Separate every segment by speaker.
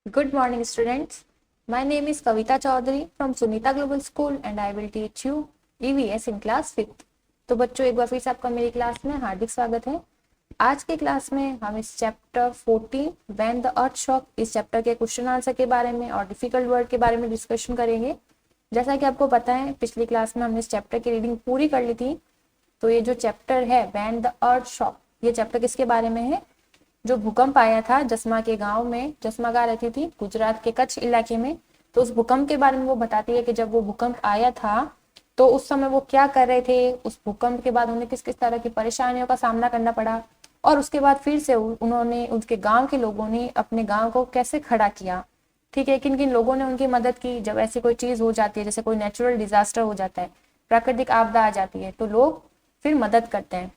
Speaker 1: Good morning, students. My name is Kavita Chaudhary from Sunita Global School and I will teach you EVS in class 5th. तो बच्चों एक बार फिर से आपका मेरी क्लास में हार्दिक स्वागत है। आज के क्लास में हम इस chapter 14 when the earth shock इस चैप्टर के क्वेश्चन आंसर के बारे में और डिफिकल्ट वर्ड के बारे में डिस्कशन करेंगे। जैसा कि आपको पता है पिछली क्लास में हमने इस चैप्टर की रीडिंग पूरी कर ली थी। तो ये जो चैप्टर है व्हेन द अर्थ शॉक, ये चैप्टर किसके बारे में है? जो भूकंप आया था जसमा के गांव में, जसमा कहाँ रहती थी? गुजरात के कच्छ इलाके में। तो उस भूकंप के बारे में वो बताती है कि जब वो भूकंप आया था तो उस समय वो क्या कर रहे थे, उस भूकंप के बाद उन्हें किस किस तरह की परेशानियों का सामना करना पड़ा और उसके बाद फिर से उन्होंने, उसके गांव के लोगों ने अपने गांव को कैसे खड़ा किया। ठीक है, किन किन लोगों ने उनकी मदद की। जब ऐसी कोई चीज हो जाती है, जैसे कोई नेचुरल डिजास्टर हो जाता है, प्राकृतिक आपदा आ जाती है, तो लोग फिर मदद करते हैं।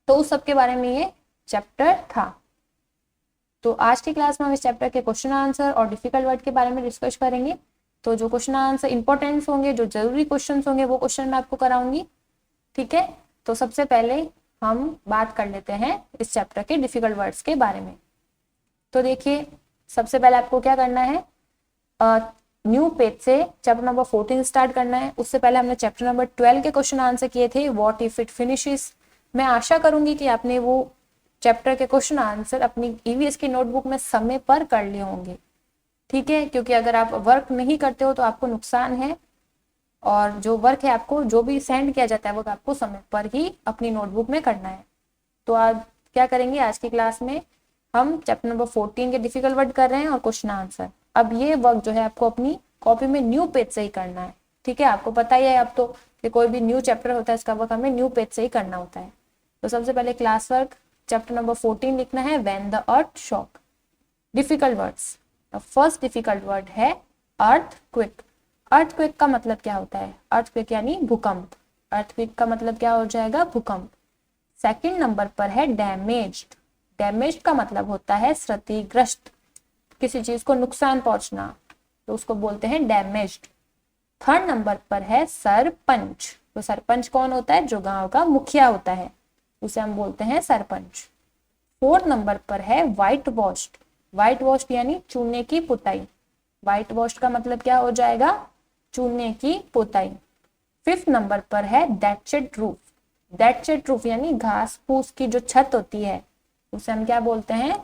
Speaker 1: तो उस सब के बारे में ये चैप्टर था। तो आज की क्लास में हम इस चैप्टर के क्वेश्चन आंसर और डिफिकल्ट वर्ड के बारे में डिस्कस करेंगे। तो जो क्वेश्चन आंसर इंपॉर्टेंट होंगे, जो जरूरी क्वेश्चन होंगे, वो क्वेश्चन मैं आपको कराऊंगी। ठीक है, तो सबसे पहले हम बात कर लेते हैं इस चैप्टर के डिफिकल्ट वर्ड्स के बारे में। तो देखिए, सबसे पहले आपको क्या करना है, न्यू पेज से चैप्टर नंबर 14 स्टार्ट करना है। उससे पहले हमने चैप्टर नंबर 12 के क्वेश्चन आंसर किए थे, व्हाट इफ इट फिनिशेस। मैं आशा करूंगी कि आपने वो चैप्टर के क्वेश्चन आंसर अपनी ईवीएस की नोटबुक में समय पर कर लिए होंगे। ठीक है, क्योंकि अगर आप वर्क नहीं करते हो तो आपको नुकसान है, और जो वर्क है आपको जो भी सेंड किया जाता है वो आपको समय पर ही अपनी नोटबुक में करना है। तो आज क्या करेंगे, आज की क्लास में हम चैप्टर नंबर 14 के डिफिकल्ट वर्ड कर रहे हैं और क्वेश्चन आंसर। अब ये वर्क जो है आपको अपनी कॉपी में न्यू पेज से ही करना है। ठीक है, आपको पता ही है अब तो कि कोई भी न्यू चैप्टर होता है इसका वर्क हमें न्यू पेज से ही करना होता है। तो सबसे पहले क्लास वर्क चैप्टर नंबर 14 लिखना है, when the earth shock. Difficult words, first difficult word है अर्थक्वेक। अर्थक्वेक का मतलब क्या होता है? अर्थक्वेक यानी भूकंप। अर्थक्वेक का मतलब क्या हो जाएगा? भूकंप। सेकंड नंबर पर है डैमेज्ड। डैमेज्ड का मतलब होता है क्षतिग्रस्त, किसी चीज को नुकसान पहुंचना, तो उसको बोलते हैं डैमेज्ड। थर्ड नंबर पर है सरपंच। तो सरपंच कौन होता है? जो गांव का मुखिया होता है, उसे हम बोलते हैं सरपंच। फोर्थ नंबर पर है व्हाइट वॉश्ड। व्हाइट वॉश्ड यानी चूने की पुताई। व्हाइट वॉश्ड का मतलब क्या हो जाएगा? चूने की पुताई। फिफ्थ नंबर पर है दैटशेड रूफ। दैटशेड रूफ यानी घास फूस की जो छत होती है, उसे हम क्या बोलते हैं?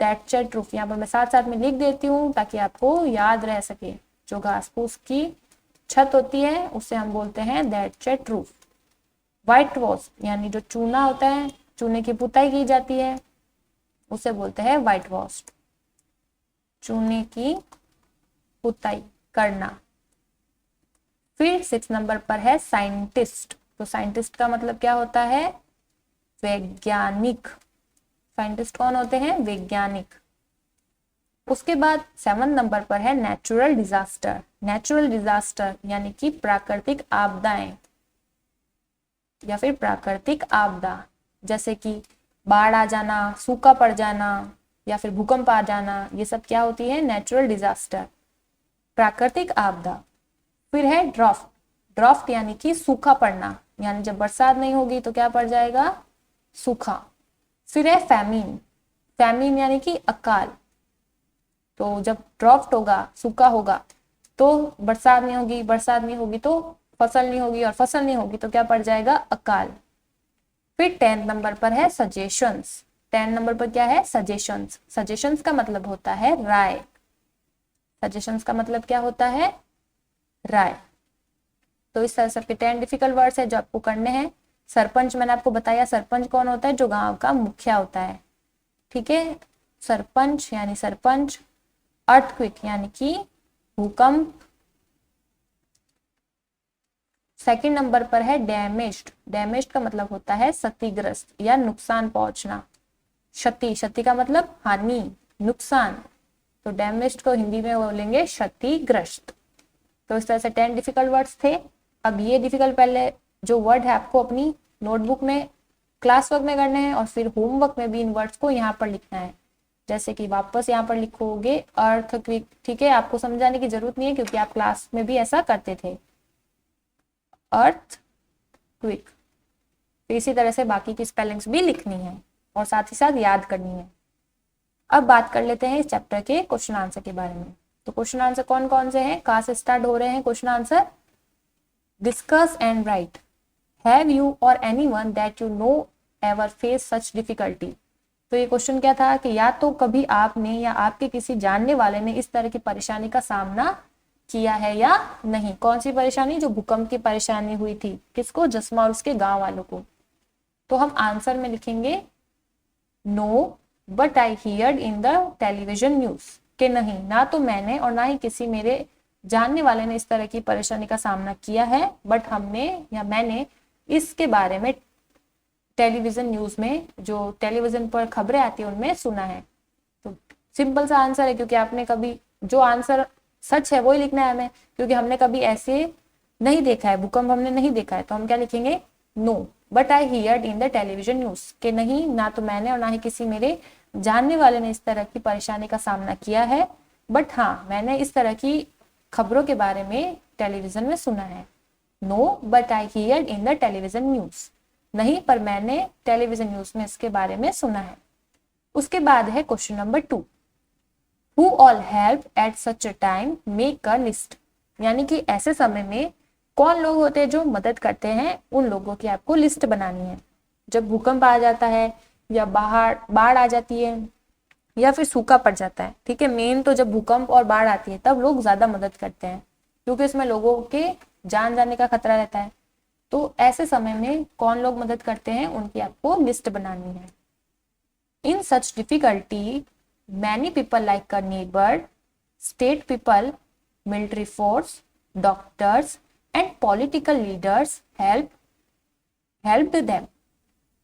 Speaker 1: दैटशेड रूफ। यहाँ पर मैं साथ साथ में लिख देती हूँ ताकि आपको याद रह सके। जो घास फूस की छत होती है उसे हम बोलते हैं दैटशेड रूफ। व्हाइट वॉश यानी जो चूना होता है, चूने की पुताई की जाती है, उसे बोलते हैं व्हाइट वॉश। चूने की पुताई करना। फिर 6 नंबर पर है साइंटिस्ट। तो साइंटिस्ट का मतलब क्या होता है? वैज्ञानिक। साइंटिस्ट कौन होते हैं? वैज्ञानिक। उसके बाद 7 नंबर पर है नेचुरल डिजास्टर। नेचुरल डिजास्टर यानी कि प्राकृतिक आपदाएं या फिर प्राकृतिक आपदा, जैसे कि बाढ़ आ जाना, सूखा पड़ जाना या फिर भूकंप आ जाना, ये सब क्या होती है? नेचुरल डिजास्टर, प्राकृतिक आपदा। फिर है ड्राफ्ट। ड्राफ्ट यानी कि सूखा पड़ना, यानी जब बरसात नहीं होगी तो क्या पड़ जाएगा? सूखा। फिर है फैमिन। फैमिन यानी कि अकाल। तो जब ड्राफ्ट होगा, सूखा होगा, तो बरसात नहीं होगी, बरसात नहीं होगी तो फसल नहीं होगी, और फसल नहीं होगी तो क्या पड़ जाएगा? अकाल। फिर 10 नंबर पर है सजेशंस। 10 नंबर पर क्या है? सजेशंस। सजेशंस का मतलब होता है राय। सजेशंस का मतलब क्या होता है? राय। तो इस तरह सबके 10 डिफिकल्ट वर्ड्स है जो आपको करने हैं। सरपंच मैंने आपको बताया, सरपंच कौन होता है? जो गांव का मुखिया होता है। ठीक है, सरपंच यानी सरपंच। अर्थक्वेक यानी कि भूकंप। सेकंड नंबर पर है डैमेज्ड। डैमेज्ड का मतलब होता है क्षतिग्रस्त या नुकसान पहुंचना। क्षति, क्षति का मतलब हानि, नुकसान। तो डैमेज्ड को हिंदी में बोलेंगे क्षतिग्रस्त। तो इस तरह से 10 डिफिकल्ट वर्ड्स थे। अब ये डिफिकल्ट पहले जो वर्ड है आपको अपनी नोटबुक में क्लास वर्क में करने हैं, और फिर होमवर्क में भी इन वर्ड्स को यहाँ पर लिखना है। जैसे कि वापस यहाँ पर लिखोगे अर्थक्वेक। ठीक है, आपको समझाने की जरूरत नहीं है क्योंकि आप क्लास में भी ऐसा करते थे, अर्थ क्विक। तो इसी तरह से बाकी की स्पेलिंग्स भी लिखनी है और साथ ही साथ याद करनी है। अब बात कर लेते हैं इस चैप्टर के क्वेश्चन आंसर के बारे में। तो क्वेश्चन आंसर कौन कौन से हैं, कहाँ से स्टार्ट हो रहे हैं question answer. Discuss and right, have you or anyone that you know ever face such difficulty. तो ये क्वेश्चन क्या था कि या तो कभी आपने या आपके किसी जानने वाले ने इस तरह की परेशानी का सामना किया है या नहीं। कौन सी परेशानी, जो भूकंप की परेशानी हुई थी, किसको, जस्मा और उसके गांव वालों को। तो हम आंसर में लिखेंगे no but I heard in the television news, के नहीं, ना तो मैंने और ना ही किसी मेरे जानने वाले ने इस तरह की परेशानी का सामना किया है, बट हमने या मैंने इसके बारे में टेलीविजन न्यूज में, जो टेलीविजन पर खबरें आती है उनमें सुना है। तो सिंपल सा आंसर है, क्योंकि आपने कभी, जो आंसर सच है वही लिखना है हमें, क्योंकि हमने कभी ऐसे नहीं देखा है, भूकंप हमने नहीं देखा है। तो हम क्या लिखेंगे, no but I heard in the television news, के नहीं, ना तो मैंने और ना ही किसी मेरे जानने वाले ने इस तरह की परेशानी का सामना किया है, बट हाँ मैंने इस तरह की खबरों के बारे में टेलीविजन में सुना है। No but I heard in the television news, नहीं पर मैंने टेलीविजन न्यूज में इसके बारे में सुना है। उसके बाद है question number 2, who all help at such a time make a list, यानी कि ऐसे समय में कौन लोग होते हैं जो मदद करते हैं, उन लोगों की आपको लिस्ट बनानी है। जब भूकंप आ जाता है या बाढ़ आ जाती है या फिर सूखा पड़ जाता है, ठीक है, मेन तो जब भूकंप और बाढ़ आती है तब लोग ज्यादा मदद करते हैं, क्योंकि इसमें लोगों के जान जाने का खतरा रहता है। तो ऐसे समय में कौन लोग मदद करते हैं, उनकी आपको लिस्ट बनानी है। In such difficulty many people like a neighbour, state people, military force, doctors and political leaders helped them.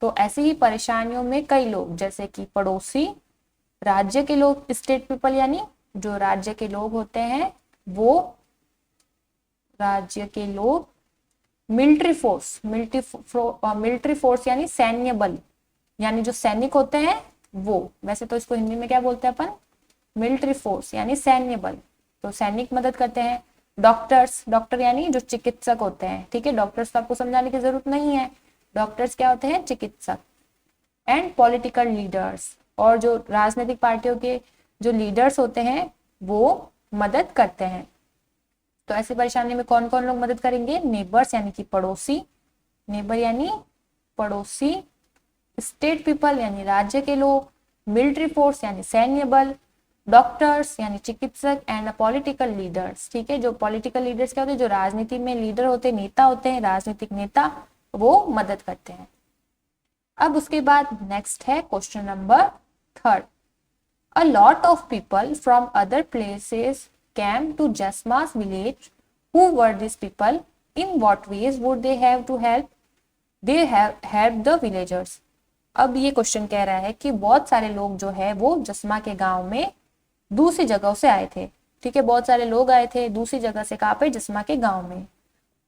Speaker 1: तो ऐसी ही परेशानियों में कई लोग, जैसे कि पड़ोसी, राज्य के लोग, स्टेट पीपल यानी जो राज्य के लोग होते हैं वो राज्य के लोग, मिलिट्री फोर्स यानी सैन्य बल, यानी जो सैनिक होते हैं वो, वैसे तो इसको हिंदी में क्या बोलते हैं अपन, मिलिट्री फोर्स यानी सैन्य बल, तो सैनिक मदद करते हैं। डॉक्टर्स, डॉक्टर यानी जो चिकित्सक होते हैं, ठीक है, डॉक्टर्स तो आपको समझाने की जरूरत नहीं है, डॉक्टर्स क्या होते हैं, चिकित्सक। एंड पॉलिटिकल लीडर्स, और जो राजनीतिक पार्टियों के जो लीडर्स होते हैं वो मदद करते हैं। तो ऐसी परेशानी में कौन कौन लोग मदद करेंगे, नेबर्स यानी कि पड़ोसी, नेबर यानी पड़ोसी, स्टेट पीपल यानी राज्य के लोग, मिलिट्री फोर्स यानी सैन्य बल, डॉक्टर्स यानी चिकित्सक, एंड पॉलिटिकल लीडर्स, ठीक है, जो पॉलिटिकल लीडर्स क्या होते हैं, जो राजनीति में लीडर होते हैं, नेता होते हैं, राजनीतिक नेता, वो मदद करते हैं। अब उसके बाद नेक्स्ट है question number 3, a lot of people from other places came to Jasma's village. Who were these people? In what ways would they have to help? They have helped the villagers. अब ये question कह रहा है कि बहुत सारे लोग जो है वो जस्मा के गांव में दूसरी जगहों से आए थे, ठीक है, बहुत सारे लोग आए थे दूसरी जगह से, कहाँ पे, जस्मा के गांव में।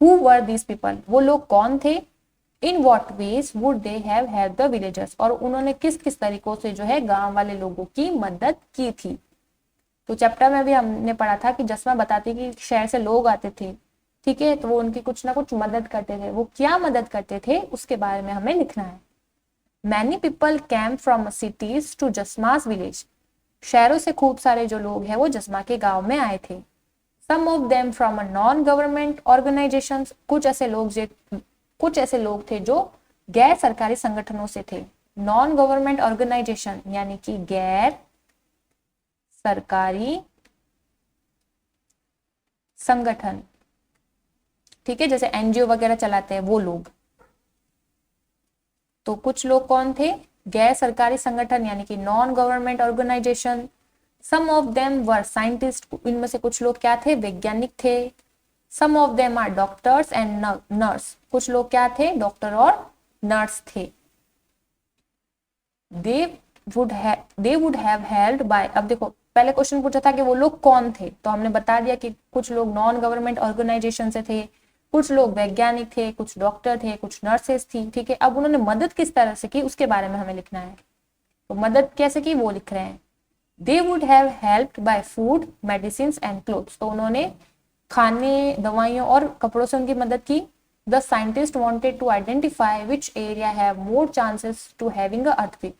Speaker 1: Who were these people? वो लोग कौन थे? In what ways would they have helped the villagers? और उन्होंने किस किस तरीकों से जो है गांव वाले लोगों की मदद की थी। तो चैप्टर में भी हमने पढ़ा था कि जस्मा बताती कि शहर से लोग आते थे, ठीक है, तो वो उनकी कुछ ना कुछ मदद करते थे, वो क्या मदद करते थे उसके बारे में हमें लिखना है। Many people came from cities to Jasma's village, शहरों से खूब सारे जो लोग हैं वो जस्मा के गांव में आए थे। Some of them from a non government organisations, कुछ ऐसे लोग थे जो गैर सरकारी संगठनों से थे। नॉन गवर्नमेंट ऑर्गेनाइजेशन यानी कि गैर सरकारी संगठन, ठीक है, जैसे एनजीओ वगैरह चलाते हैं वो लोग। तो कुछ लोग कौन थे, गैर सरकारी संगठन यानी कि non government organisation. Some of them were scientist, इनमें से कुछ लोग क्या थे, वैज्ञानिक थे। Some of them are doctors and nurse, कुछ लोग क्या थे, डॉक्टर और नर्स थे। They would have helped by, अब देखो पहले क्वेश्चन पूछा था कि वो लोग कौन थे, तो हमने बता दिया कि कुछ लोग नॉन गवर्नमेंट ऑर्गेनाइजेशन से थे, कुछ लोग वैज्ञानिक थे, कुछ डॉक्टर थे, कुछ नर्सेस थी, ठीक है। अब उन्होंने मदद किस तरह से की उसके बारे में हमें लिखना है। तो मदद कैसे की वो लिख रहे हैं, दे would have helped bye food, medicine and clothes, तो उन्होंने खाने, दवाइयों और कपड़ों से उनकी मदद की। The scientist wanted to identify which area have more chances to having a earthquake,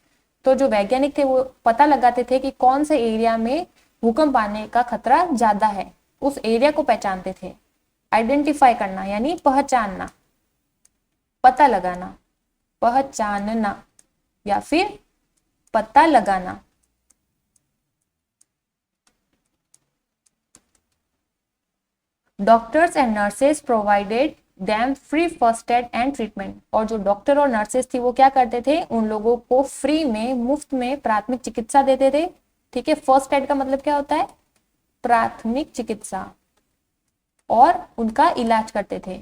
Speaker 1: तो जो वैज्ञानिक थे वो पता लगाते थे कि कौन से एरिया में भूकंप आने का खतरा ज्यादा है, उस एरिया को पहचानते थे। आइडेंटिफाई करना यानी पहचानना, पता लगाना, पहचानना या फिर पता लगाना। Doctors and nurses provided them free first aid and treatment. और जो डॉक्टर और नर्सेस थी वो क्या करते थे, उन लोगों को फ्री में, मुफ्त में प्राथमिक चिकित्सा देते थे। ठीक है, फर्स्ट एड का मतलब क्या होता है, प्राथमिक चिकित्सा, और उनका इलाज करते थे।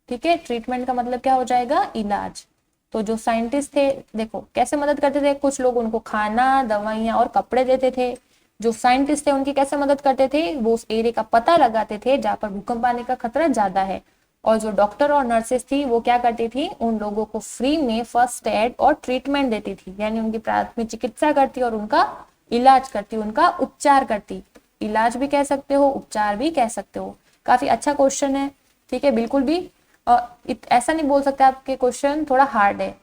Speaker 1: ठीक है, ट्रीटमेंट का मतलब क्या हो जाएगा, इलाज। तो जो साइंटिस्ट थे देखो कैसे मदद करते थे, कुछ लोग उनको खाना, दवाइयां और कपड़े देते थे। जो साइंटिस्ट थे उनकी कैसे मदद करते थे, वो उस एरिया का पता लगाते थे जहां पर भूकंप आने का खतरा ज्यादा है। और जो डॉक्टर और नर्सेस थी वो क्या करती थी, उन लोगों को फ्री में फर्स्ट एड और ट्रीटमेंट देती थी, यानी उनकी प्राथमिक चिकित्सा करती और उनका इलाज करती, उनका उपचार करती। इलाज भी कह सकते हो, उपचार भी कह सकते हो। काफी अच्छा क्वेश्चन है। ठीक है, बिल्कुल भी ऐसा नहीं बोल सकते आपके क्वेश्चन थोड़ा हार्ड है,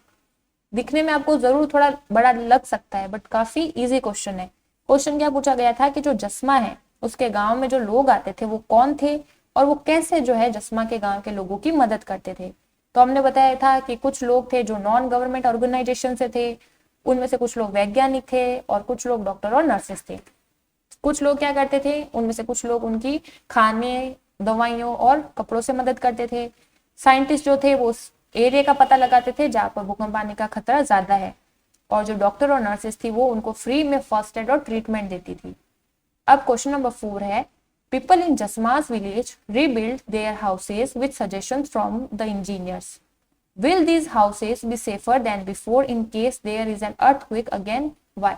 Speaker 1: दिखने में आपको जरूर थोड़ा बड़ा लग सकता है, बट काफी इजी क्वेश्चन है। क्वेश्चन क्या पूछा गया था कि जो जस्मा है उसके गांव में जो लोग आते थे वो कौन थे, और वो कैसे जो है जस्मा के गांव के लोगों की मदद करते थे। तो हमने बताया था कि कुछ लोग थे जो नॉन गवर्नमेंट ऑर्गेनाइजेशन से थे, उनमें से कुछ लोग वैज्ञानिक थे और कुछ लोग डॉक्टर और नर्सेस थे। कुछ लोग क्या करते थे, उनमें से कुछ लोग उनकी खाने, दवाइयों और कपड़ों से मदद करते थे। साइंटिस्ट जो थे वो उस एरिया का पता लगाते थे जहां पर भूकंप आने का खतरा ज्यादा है, और जो डॉक्टर और नर्सेस थी वो उनको फ्री में फर्स्ट एड और ट्रीटमेंट देती थी। अब क्वेश्चन नंबर 4 है, people in Jasma's village rebuild their houses with suggestions from the engineers. Will these houses be safer than before in case there is an earthquake again, why.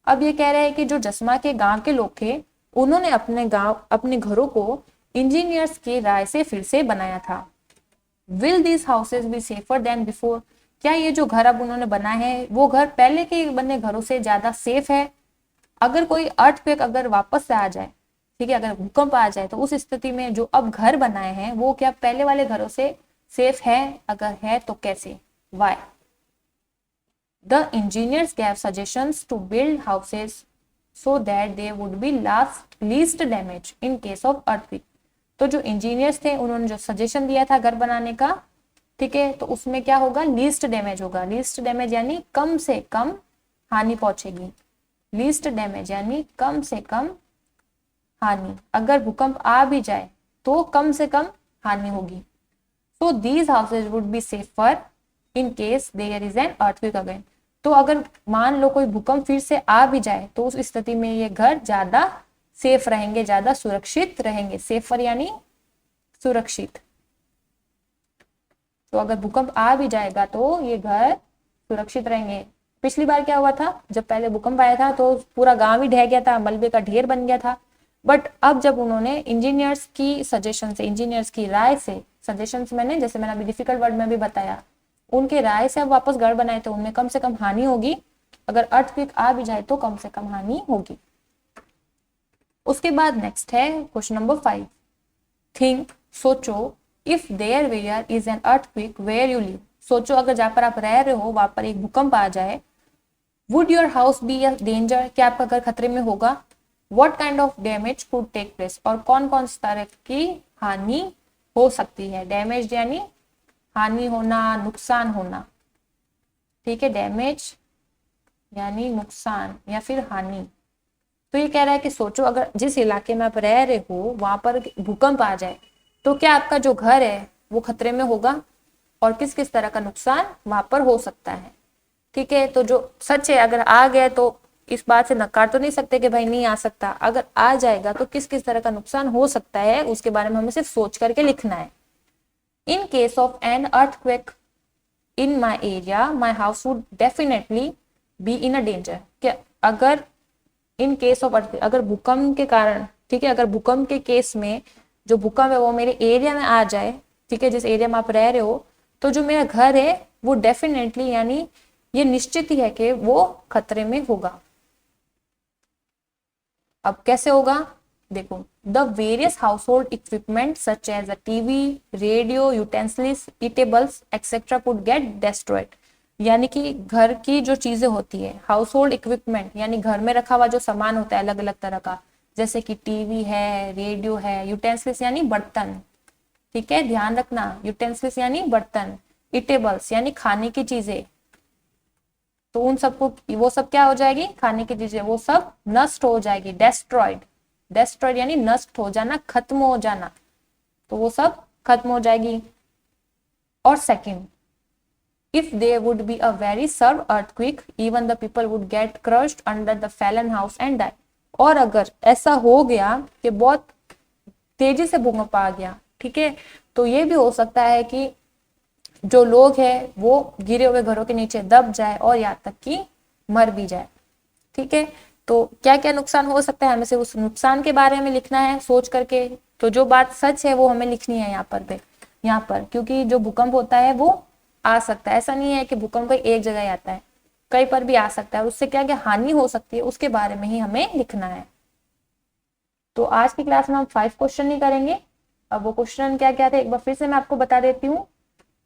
Speaker 1: अब ये कह रहे हैं कि जो जसमा के गांव के लोग थे उन्होंने अपने घरों को इंजीनियर्स की राय से फिर से बनाया था। Will this houses be safer than before, क्या ये जो घर अब उन्होंने बनाए हैं वो घर पहले के बने घरों से ज्यादा सेफ है। अगर कोई अर्थक्वेक अगर वापस से आ जाए, ठीक है, अगर भूकंप आ जाए तो उस स्थिति में जो अब घर बनाए हैं वो क्या पहले वाले घरों से सेफ है, अगर है तो कैसे, why. The engineers gave suggestions to build houses so that they would be least damage in case of earthquake। तो जो इंजीनियर्स थे उन्होंने जो सजेशन दिया था घर बनाने का, ठीक है, तो उसमें क्या होगा, लीस्ट डैमेज होगा। लीस्ट डैमेज यानी कम से कम हानि पहुंचेगी। लीस्ट डैमेज यानी कम से कम हानि, अगर भूकंप आ भी जाए तो कम से कम हानि होगी। So these houses would be safer in case there is an earthquake again। तो अगर मान लो कोई भूकंप फिर से आ भी जाए तो उस स्थिति में ये घर ज्यादा सेफ रहेंगे, ज्यादा सुरक्षित रहेंगे। सेफर यानी सुरक्षित। तो अगर भूकंप आ भी जाएगा तो ये घर सुरक्षित रहेंगे। पिछली बार क्या हुआ था, जब पहले भूकंप आया था तो पूरा गांव ही ढह गया था, मलबे का ढेर बन गया था। बट अब जब उन्होंने इंजीनियर्स की सजेशन से, इंजीनियर्स की राय से, सजेशंस मैंने जैसे मैंने अभी डिफिकल्ट वर्ड में भी बताया, उनके राय से अब वापस घर बनाए तो उनमें कम से कम हानि होगी। अगर अर्थक्वेक आ भी जाए तो कम से कम हानि होगी। उसके बाद नेक्स्ट है क्वेश्चन नंबर 5, थिंक, सोचो, if there were is an earthquake where you live. सोचो अगर जहां पर आप रह रहे हो वहां पर एक भूकंप आ जाए, would your house be a danger, क्या आपका घर खतरे में होगा। What kind of damage could take place, और कौन कौन सी तरह की हानि हो सकती है। डैमेज यानी हानि होना, नुकसान होना, ठीक है, डैमेज यानी नुकसान या फिर हानि। तो ये कह रहा है कि सोचो अगर जिस इलाके में आप रह रहे हो वहां पर भूकंप आ जाए तो क्या आपका जो घर है वो खतरे में होगा, और किस किस तरह का नुकसान वहां पर हो सकता है। ठीक है, तो जो सच है अगर आ गया तो इस बात से नकार तो नहीं सकते कि भाई नहीं आ सकता, अगर आ जाएगा तो किस किस तरह का नुकसान हो सकता है उसके बारे में हमें सिर्फ सोच करके लिखना है। In case of an earthquake in my area, my house would definitely be in a danger। क्या अगर इन केस ऑफ earthquake, अगर भूकंप के कारण, ठीक है, अगर भूकंप के केस में जो भूकंप है वो मेरे एरिया में आ जाए, ठीक है, जिस एरिया में आप रह रहे हो, तो जो मेरा घर है वो डेफिनेटली यानी ये निश्चित ही है कि वो खतरे में होगा। अब कैसे होगा देखो, the various household equipment such as a TV, radio, utensils, eatables etcetera could get destroyed. यानी कि घर की जो चीजें होती है, हाउस होल्ड इक्विपमेंट यानी घर में रखा हुआ जो सामान होता है अलग अलग तरह का, जैसे कि टीवी है, रेडियो है, यूटेंसिल्स यानी बर्तन, ठीक है ध्यान रखना, यूटेंसिल्स यानी बर्तन, इटेबल्स यानी खाने की चीजें, तो उन सबको वो सब क्या हो जाएगी, खाने की चीजें, वो सब नष्ट हो जाएगी, डेस्ट्रॉयड, डेस्ट्रॉयड यानी नष्ट हो जाना, खत्म हो जाना, तो वो सब खत्म हो जाएगी। और second, if there would be a very severe earthquake even the people would get crushed under the fallen house and die। और अगर ऐसा हो गया कि बहुत तेजी से भूकंप आ गया, ठीक है, तो ये भी हो सकता है कि जो लोग हैं वो गिरे हुए घरों के नीचे दब जाए और यहाँ तक कि मर भी जाए, ठीक है। तो क्या क्या नुकसान हो सकता है, हमें सिर्फ उस नुकसान के बारे में लिखना है सोच करके, तो जो बात सच है वो हमें लिखनी है यहाँ पर, क्योंकि जो भूकंप होता है वो आ सकता है, ऐसा नहीं है कि भूकंप कोई एक जगह ही आता है, कहीं पर भी आ सकता है, और उससे क्या क्या हानि हो सकती है उसके बारे में ही हमें लिखना है। तो आज की क्लास में हम 5 क्वेश्चन ही करेंगे। अब वो क्वेश्चन क्या क्या थे एक बार फिर से मैं आपको बता देती हूँ।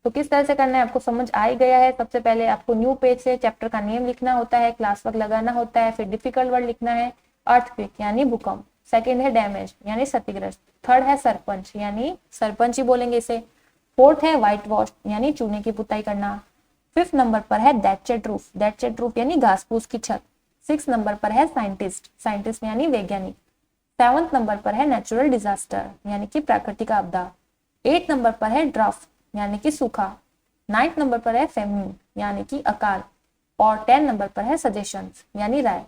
Speaker 1: तो किस तरह से करना है आपको समझ आ ही गया है। सबसे पहले आपको न्यू पेज से चैप्टर का नेम लिखना होता है, क्लास वर्क लगाना होता है, फिर डिफिकल्ट वर्ड लिखना है, अर्थक्वेक यानी भूकंप, सेकंड है डैमेज यानी क्षतिग्रस्त, थर्ड है सरपंच यानी सरपंच ही बोलेंगे इसे, फोर्थ है व्हाइट वॉश यानी चूने की पुताई करना, फिफ्थ नंबर पर है दैटचेट रूफ यानी घास फूस की छत, सिक्स नंबर पर है साइंटिस्ट यानी वैज्ञानिक, सेवंथ नंबर पर है नेचुरल डिजास्टर यानी कि प्राकृतिक आपदा, 8 नंबर पर है ड्राफ्ट यानी कि सूखा, 9th नंबर पर है फेमिन यानी कि अकाल, और 10 नंबर पर है सजेशंस यानी राय।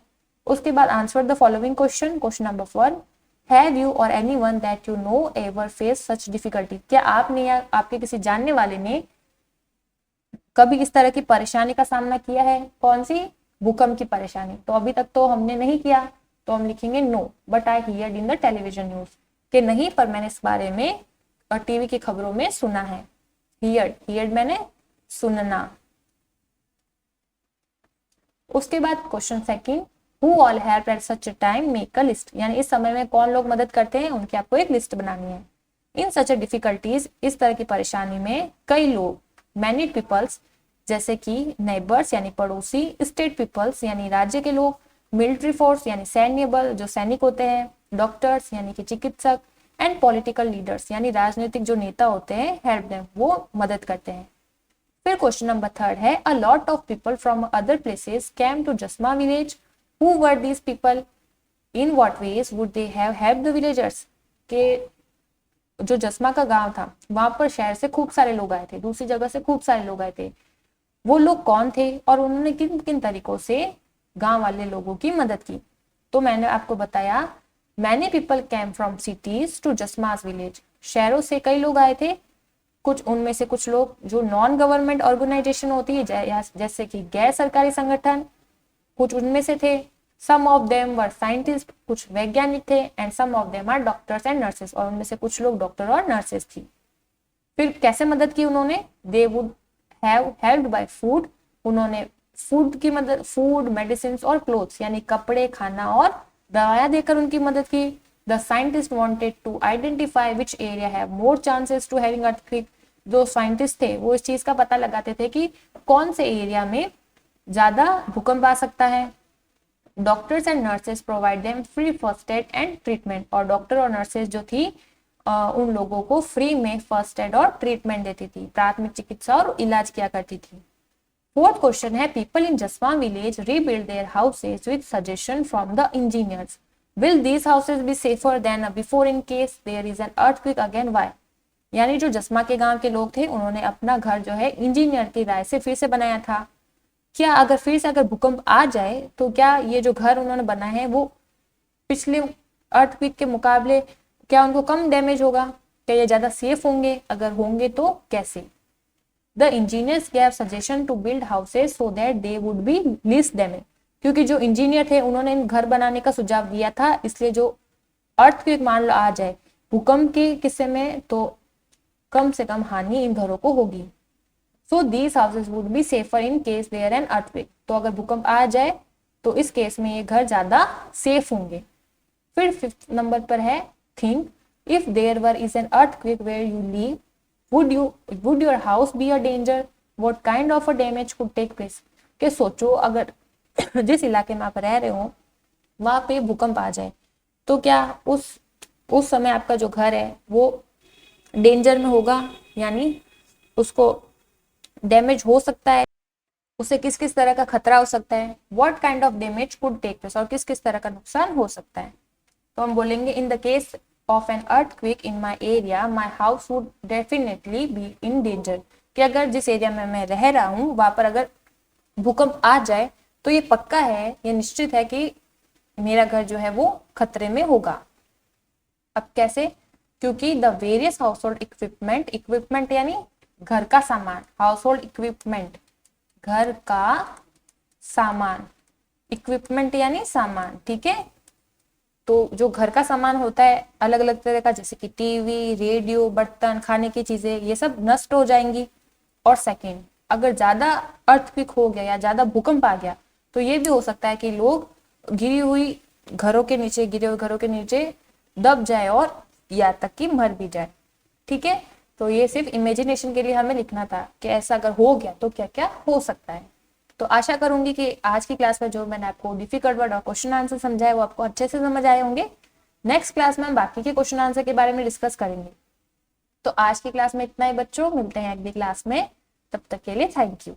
Speaker 1: उसके बाद answer the following question. Question number 1, have you or anyone that you know ever face such difficulty, क्या आपने या आपके किसी जानने वाले ने कभी इस तरह की परेशानी का सामना किया है, कौन सी, भूकंप की परेशानी। तो अभी तक तो हमने नहीं किया, तो हम लिखेंगे no, but I heard in the television news, कि नहीं पर मैंने इस बारे में टीवी की खबरों में सुना है। हियर्ड मैंने सुनना। उसके बाद question second, who all help at such a time make a list, यानी इस समय में कौन लोग मदद करते हैं उनकी आपको एक लिस्ट बनानी है। इन सच अ डिफिकल्टीज, इस तरह की परेशानी में कई लोग, मैनी पीपल्स जैसे कि नेबर्स यानी पड़ोसी, स्टेट पीपल्स यानी राज्य के लोग, मिलिट्री फोर्स यानी सैन्य बल जो सैनिक होते हैं, डॉक्टर्स यानी कि चिकित्सक, एंड पॉलिटिकल लीडर्स यानी राजनीतिक जो नेता होते हैं, हेल्प देम वो मदद करते हैं। फिर क्वेश्चन नंबर 3 है, a lot of people from other places came to Jasma village, who were these people, in what ways would they have help the villagers, के जो जस्मा का गांव था वहां पर शहर से खूब सारे लोग आए थे, दूसरी जगह से खूब सारे लोग आए थे, वो लोग कौन थे और उन्होंने किन किन तरीकों से गांव वाले लोगों की मदद की। तो मैंने आपको बताया, many people came from cities to Jasma's village, शहरों से कई लोग आए थे, कुछ उनमें से कुछ लोग जो नॉन गवर्नमेंट ऑर्गेनाइजेशन होती है जैसे कि गैर सरकारी संगठन, कुछ उनमें से थे, some of them were scientist, कुछ वैज्ञानिक थे, and some of them are doctors and nurses, और उनमें से कुछ लोग डॉक्टर और नर्सेस थी। फिर कैसे मदद की उन्होंने, दे would have helped bye food, उन्होंने फूड की मदद, फूड, मेडिसिन और क्लोथ्स यानी कपड़े, खाना और दवाइयां देकर उनकी मदद की। The scientist wanted to identify which area have more chances to having earthquake, जो साइंटिस्ट थे वो इस चीज का पता लगाते थे कि कौन से एरिया में ज्यादा भूकंप आ सकता है। Doctors and nurses provide them free first aid and treatment, और डॉक्टर और नर्सेस जो थी उन लोगों को फ्री में फर्स्ट एड और ट्रीटमेंट देती थी, प्राथमिक चिकित्सा और इलाज किया करती थी। फोर्थ क्वेश्चन है, people in Jaswa village rebuild their houses with suggestion from the engineers, will these houses be safer than before in case there is an earthquake again, why, यानी जो जसमा के गांव के लोग थे उन्होंने अपना घर जो है इंजीनियर की राय से फिर से बनाया था, क्या अगर फिर से अगर भूकंप आ जाए तो क्या ये जो घर उन्होंने बनाए हैं वो पिछले अर्थक्वेक के मुकाबले क्या उनको कम डैमेज होगा, क्या ये ज्यादा सेफ होंगे, अगर होंगे तो कैसे। The engineers gave suggestion to build houses so that they would be least damage, क्योंकि जो इंजीनियर थे उन्होंने इन घर बनाने का सुझाव दिया था, इसलिए जो अर्थक्वेक मान लो आ जाए भूकंप के किस्से में तो कम से कम हानि इन घरों को होगी। So these houses would be safer in case there an earthquake, तो अगर भूकंप आ जाए तो इस केस में ये घर ज्यादा सेफ होंगे। फिर 5th नंबर पर है, think if there were is an earthquake where you live, would your house be a danger, what kind of a damage could take place, कि सोचो अगर जिस इलाके में आप रह रहे हो वहां पे भूकंप आ जाए तो क्या उस समय आपका जो घर है वो डेंजर में होगा, यानी उसको डैमेज हो सकता है, उसे किस किस तरह का खतरा हो सकता है, what kind of damage could take place, और किस किस तरह का नुकसान हो सकता है। तो हम बोलेंगे in the case of an earthquake in my area my house would definitely be in danger, कि अगर जिस एरिया में मैं रह रहा हूँ वहां पर अगर भूकंप आ जाए तो ये पक्का है, ये निश्चित है कि मेरा घर जो है वो खतरे में होगा। अब कैसे, क्योंकि the various household equipment, equipment यानी घर का सामान, हाउस होल्ड इक्विपमेंट घर का सामान, इक्विपमेंट यानी सामान, ठीक है। तो जो घर का सामान होता है अलग अलग तरह का, जैसे कि टीवी, रेडियो, बर्तन, खाने की चीजें, ये सब नष्ट हो जाएंगी। और सेकंड, अगर ज्यादा अर्थक्वेक हो गया या ज्यादा भूकंप आ गया तो ये भी हो सकता है कि लोग गिरी हुई घरों के नीचे, गिरे हुए घरों के नीचे दब जाए और या तक कि मर भी जाए, ठीक है। तो ये सिर्फ इमेजिनेशन के लिए हमें लिखना था कि ऐसा अगर हो गया तो क्या क्या हो सकता है। तो आशा करूंगी कि आज की क्लास में जो मैंने आपको डिफिकल्ट वर्ड और क्वेश्चन आंसर समझाए वो आपको अच्छे से समझ आए होंगे। नेक्स्ट क्लास में हम बाकी के क्वेश्चन आंसर के बारे में डिस्कस करेंगे। तो आज की क्लास में इतना ही बच्चों, मिलते हैं अगली क्लास में, तब तक के लिए थैंक यू।